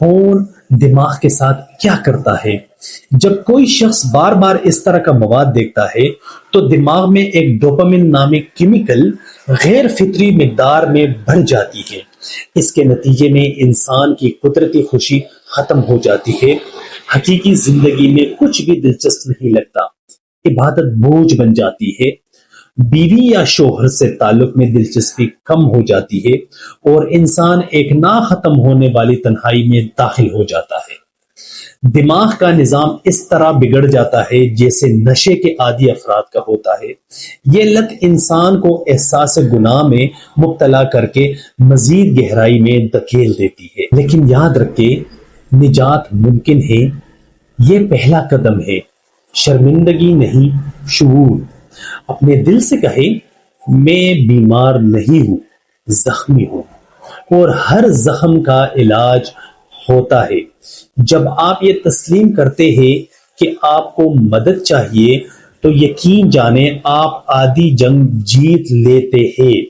Phone دماغ کے ساتھ کیا کرتا ہے؟ جب کوئی شخص بار بار اس طرح کا مواد دیکھتا ہے تو دماغ میں ایک ڈوپامن نامی کیمیکل غیر فطری مقدار میں بڑھ جاتی ہے۔ اس کے نتیجے میں انسان کی قدرتی خوشی ختم ہو جاتی ہے، حقیقی زندگی میں کچھ بھی دلچسپ نہیں لگتا، عبادت بوجھ بن جاتی ہے، بیوی یا شوہر سے تعلق میں دلچسپی کم ہو جاتی ہے، اور انسان ایک نہ ختم ہونے والی تنہائی میں داخل ہو جاتا ہے۔ دماغ کا نظام اس طرح بگڑ جاتا ہے جیسے نشے کے عادی افراد کا ہوتا ہے۔ یہ لت انسان کو احساس گناہ میں مبتلا کر کے مزید گہرائی میں دھکیل دیتی ہے۔ لیکن یاد رکھے، نجات ممکن ہے، یہ پہلا قدم ہے، شرمندگی نہیں، شعور۔ اپنے دل سے کہے، میں بیمار نہیں ہوں، زخمی ہوں، اور ہر زخم کا علاج ہوتا ہے۔ جب آپ یہ تسلیم کرتے ہیں کہ آپ کو مدد چاہیے تو یقین جانیں آپ آدھی جنگ جیت لیتے ہیں۔